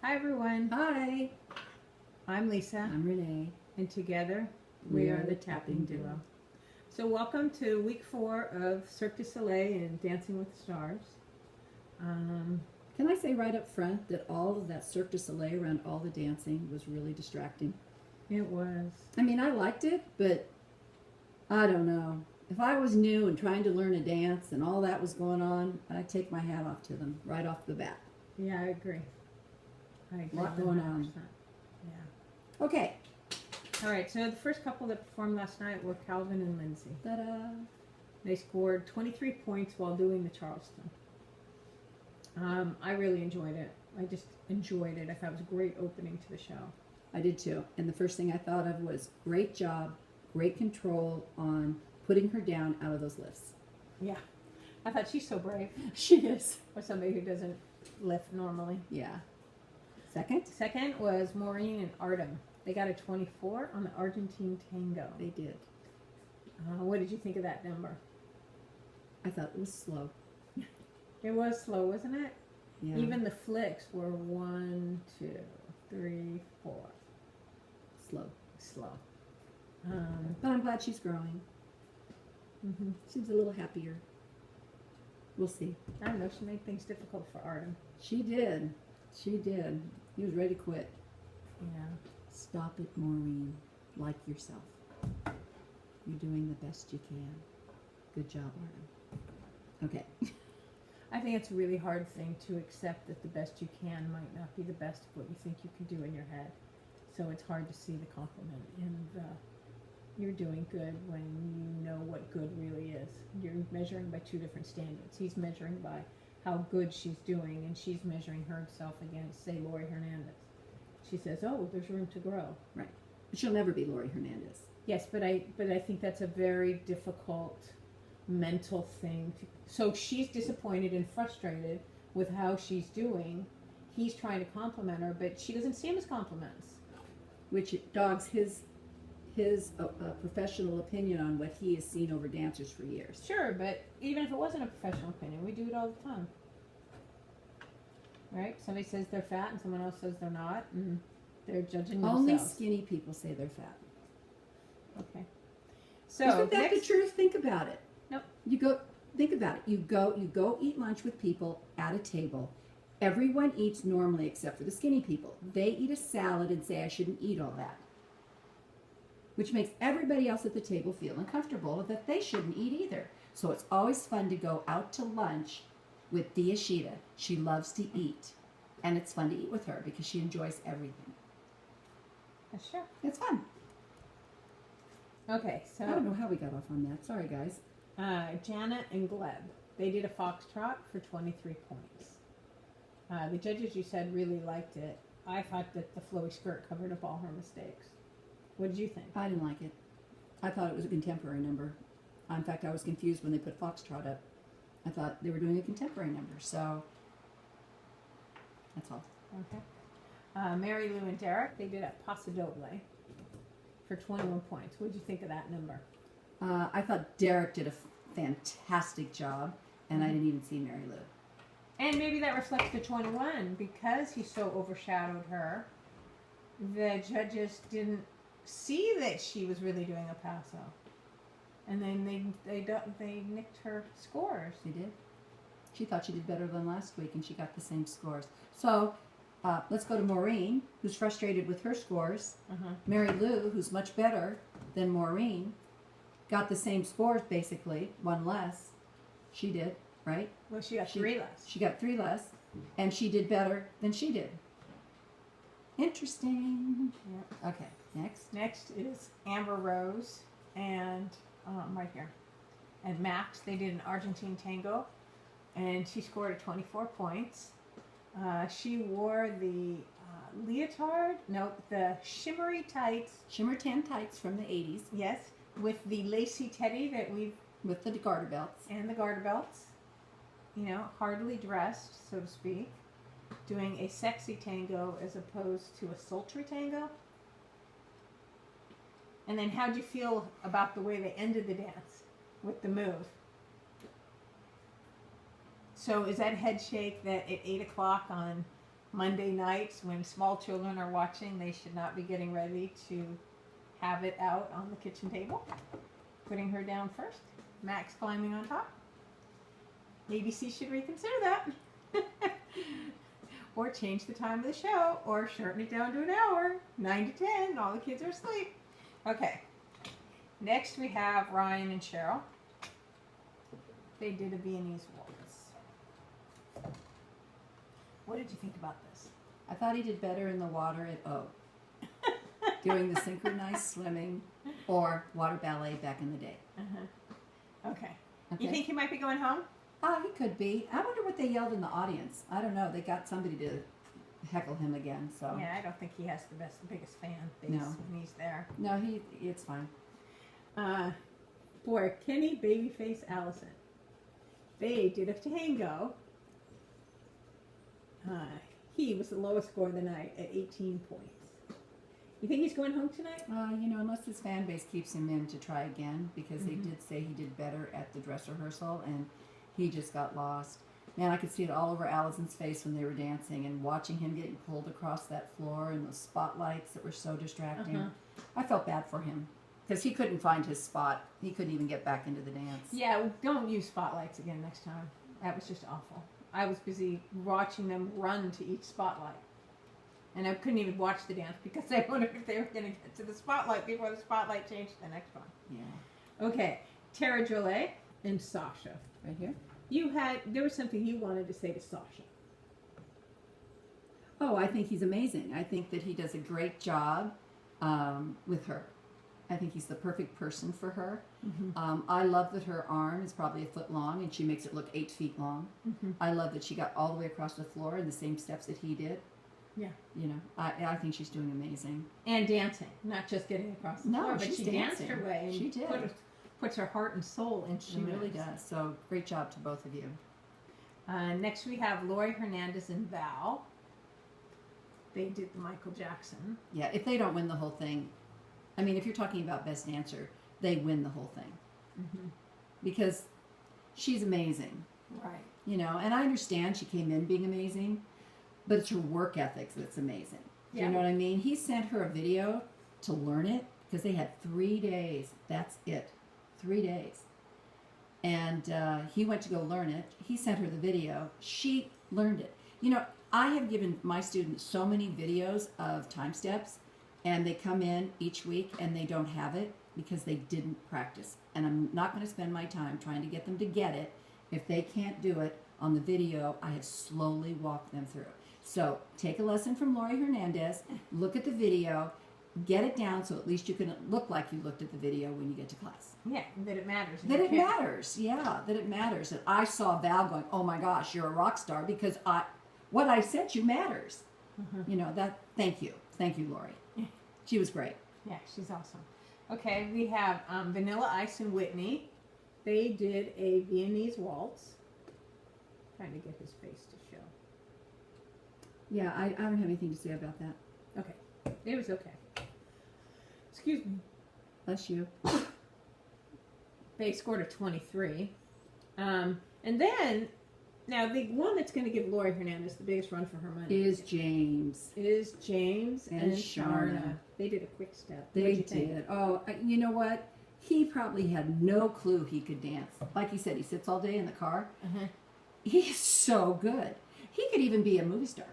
Hi everyone, Hi, I'm Lisa, I'm Renee. and together we are the Tapping Duo. So welcome to week 4 of Cirque du Soliel and Dancing with the Stars. Can I say right up front that all of that Cirque du Soleil around all the dancing was really distracting? It was. I mean, I liked it, but I don't know. If I was new and trying to learn a dance and all that was going on, I'd take my hat off to them right off the bat. Yeah, I agree. I agree. A lot going on. 100%. Yeah. Okay. All right, so the first couple that performed last night were Calvin and Lindsay. Ta-da. They scored 23 points while doing the Charleston. I really enjoyed it. I just enjoyed it. I thought it was a great opening to the show. I did too. And the first thing I thought of was great job, great control on putting her down out of those lifts. Yeah. I thought she's so brave. She is. For somebody who doesn't lift normally. Yeah. Second? Second was Maureen and Artem. They got a 24 on the Argentine tango. They did. What did you think of that number? I thought it was slow. It was slow, wasn't it? Yeah. Even the flicks were 1, 2, 3, 4. Slow. Slow. But I'm glad she's growing. Mm-hmm. Seems a little happier. We'll see. I don't know. She made things difficult for Artem. She did. She did. He was ready to quit. Yeah. Stop it, Maureen. Like yourself. You're doing the best you can. Good job, Artem. Okay. I think it's a really hard thing to accept that the best you can might not be the best of what you think you can do in your head. So it's hard to see the compliment in the you're doing good when you know what good really is. You're measuring by two different standards. He's measuring by how good she's doing, and she's measuring herself against, say, Lori Hernandez. She says, oh, there's room to grow. Right. But she'll never be Lori Hernandez. Yes, but I think that's a very difficult mental thing. So she's disappointed and frustrated with how she's doing. He's trying to compliment her, but she doesn't see him as compliments. Which dogs his professional opinion on what he has seen over dancers for years. Sure, but even if it wasn't a professional opinion, we do it all the time. Right? Somebody says they're fat and someone else says they're not, and they're judging themselves. Only skinny people say they're fat. Okay. So isn't that the truth? Think about it. Nope. Think about it. You go eat lunch with people at a table. Everyone eats normally except for the skinny people. They eat a salad and say, I shouldn't eat all that. Which makes everybody else at the table feel uncomfortable that they shouldn't eat either. So it's always fun to go out to lunch with Diashita. She loves to eat. And it's fun to eat with her because she enjoys everything. Sure. It's fun. Okay, so I don't know how we got off on that. Sorry, guys. Janet and Gleb, they did a foxtrot for 23 points. The judges, you said, really liked it. I thought that the flowy skirt covered up all her mistakes. What did you think? I didn't like it. I thought it was a contemporary number. In fact, I was confused when they put Foxtrot up. I thought they were doing a contemporary number, so that's all. Okay. Mary Lou and Derek, they did a Paso Doble for 21 points. What did you think of that number? I thought Derek did a fantastic job, and I didn't even see Mary Lou. And maybe that reflects the 21 because he so overshadowed her. The judges didn't see that she was really doing a paso, and then they nicked her scores. They did. She thought she did better than last week, and she got the same scores. So let's go to Maureen, who's frustrated with her scores. Mary Lou, who's much better than Maureen, got the same scores basically, one less. She did, right? Well, she got 3 less. She got 3 less, and she did better than she did. Interesting. Yeah. Okay, next. Next is Amber Rose and right here, and Max. They did an Argentine tango, and she scored at 24 points. She wore the leotard, the shimmery tights. Shimmer tan tights from the 80s. Yes, with the lacy teddy that we've with the garter belts and the garter belts. You know, hardly dressed, so to speak, doing a sexy tango as opposed to a sultry tango. And then how'd you feel about the way they ended the dance with the move? So is that head shake that at 8 o'clock on Monday nights when small children are watching, they should not be getting ready to have it out on the kitchen table. Putting her down first. Max climbing on top. ABC should reconsider that. Or change the time of the show, or shorten it down to an hour, 9 to 10, all the kids are asleep. Okay. Next we have Ryan and Cheryl. They did a Viennese waltz. What did you think about this? I thought he did better in the water at O. Doing the synchronized swimming or water ballet back in the day. Okay. You think he might be going home? He could be. I wonder what they yelled in the audience. I don't know. They got somebody to heckle him again. So yeah, I don't think he has the biggest fan base when he's there. No, it's fine. For Kenny, Babyface, Allison, they did a tango. He was the lowest score of the night at 18 points. You think he's going home tonight? Unless his fan base keeps him in to try again, because they did say he did better at the dress rehearsal, and he just got lost. Man, I could see it all over Allison's face when they were dancing, and watching him getting pulled across that floor and those spotlights that were so distracting. I felt bad for him, because he couldn't find his spot. He couldn't even get back into the dance. Yeah, don't use spotlights again next time. That was just awful. I was busy watching them run to each spotlight. And I couldn't even watch the dance because I wondered if they were going to get to the spotlight before the spotlight changed to the next one. Yeah. Okay, Tara Jolie and Sasha. Right here? There was something you wanted to say to Sasha. Oh, I think he's amazing. I think that he does a great job with her. I think he's the perfect person for her. I love that her arm is probably a foot long and she makes it look 8 feet long. I love that she got all the way across the floor in the same steps that he did. Yeah. I think she's doing amazing. And dancing, not just getting across the floor, but she danced her way. And she did. Puts her heart and soul into She really does. So great job to both of you. Next we have Lori Hernandez and Val. They did the Michael Jackson. Yeah, if they don't win the whole thing, I mean, if you're talking about best dancer, they win the whole thing. Because she's amazing. Right. And I understand she came in being amazing, but it's her work ethics that's amazing. Yeah. You know what I mean? He sent her a video to learn it because they had 3 days. That's it. 3 days. And he went to go learn it. He sent her the video. She learned it. I have given my students so many videos of time steps, and they come in each week and they don't have it because they didn't practice. And I'm not going to spend my time trying to get them to get it. If they can't do it on the video, I have slowly walked them through. So take a lesson from Lori Hernandez, look at the video, get it down so at least you can look like you looked at the video when you get to class. Yeah, that it matters. That it matters, yeah, that it matters. And I saw Val going, oh my gosh, you're a rock star because what I sent you matters. Thank you. Thank you, Lori. She was great. Yeah, she's awesome. Okay, we have Vanilla Ice and Whitney. They did a Viennese waltz. Trying to get his face to show. Yeah, I don't have anything to say about that. Okay, it was okay. Excuse me. Bless you. They scored a 23. And then, now the one that's going to give Lori Hernandez the biggest run for her money is James. And Sharna. They did a quick step. They did. Oh, you know what? He probably had no clue he could dance. Like he said, he sits all day in the car. He's so good. He could even be a movie star.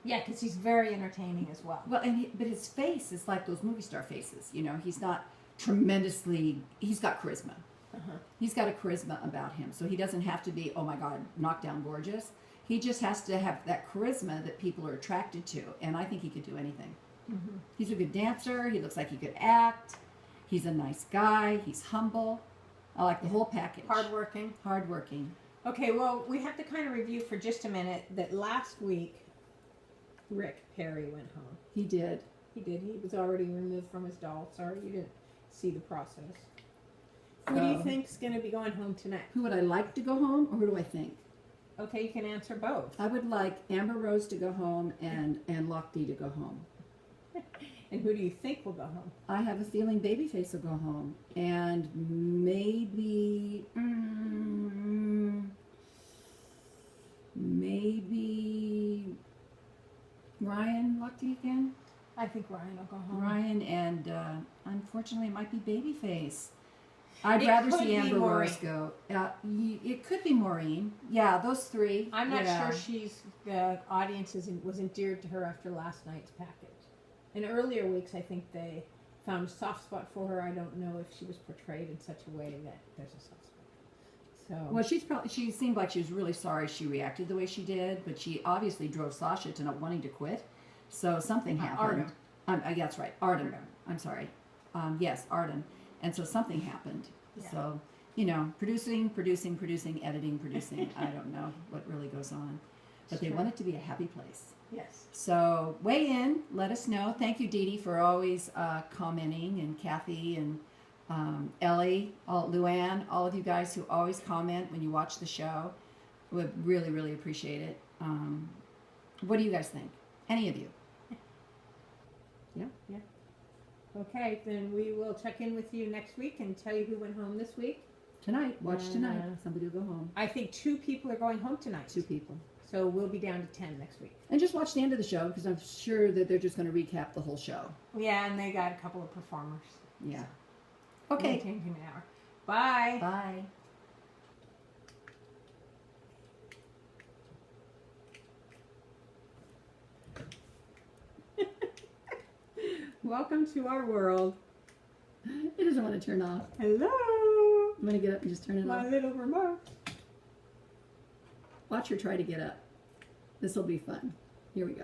Yeah, because he's very entertaining as well. Well, but his face is like those movie star faces. He's not tremendously. He's got charisma. He's got a charisma about him, so he doesn't have to be, oh my God, knockdown gorgeous. He just has to have that charisma that people are attracted to, and I think he could do anything. He's a good dancer. He looks like he could act. He's a nice guy. He's humble. I like the whole package. Hardworking. Okay, well, we have to kind of review for just a minute that last week, Rick Perry went home. He did. He was already removed from his doll. Sorry you didn't see the process. Who do you think's going to be going home tonight? Who would I like to go home, or who do I think? Okay, you can answer both. I would like Amber Rose to go home and Lochte to go home. And who do you think will go home? I have a feeling Babyface will go home. And maybe Ryan lucky again? I think Ryan will go home. Ryan and unfortunately it might be Babyface. I'd It rather could see be Amber Maureen. Rose go. It could be Maureen. Yeah, those three. I'm not yeah. sure the audience was endeared to her after last night's package. In earlier weeks, I think they found a soft spot for her. I don't know if she was portrayed in such a way that there's a soft spot. So Well, she seemed like she was really sorry she reacted the way she did, but she obviously drove Sasha to not wanting to quit. So something happened. Artem. That's right, Arden. I'm sorry. Yes, Arden. And so something happened. Yeah. So, producing, editing, producing. I don't know what really goes on. But they Sure. want it to be a happy place. Yes. So weigh in, let us know. Thank you, Dee Dee, for always commenting, and Kathy and Ellie, Luann, all of you guys who always comment when you watch the show. We really, really appreciate it. What do you guys think? Any of you? Yeah. Okay, then we will check in with you next week and tell you who went home this week. Tonight, watch tonight. Somebody will go home. I think 2 people are going home tonight. 2 people. So we'll be down to 10 next week. And just watch the end of the show because I'm sure that they're just going to recap the whole show. Yeah, and they got a couple of performers. Yeah. We'll Okay. change in an hour. Bye. Bye. Welcome to our world. It doesn't want to turn off. Hello, I'm going to get up and just turn it my off. little remote. Watch her try to get up. This will be fun. Here we go.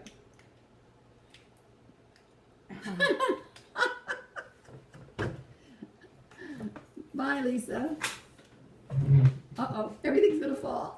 Bye, Lisa. Uh-oh, everything's going to fall.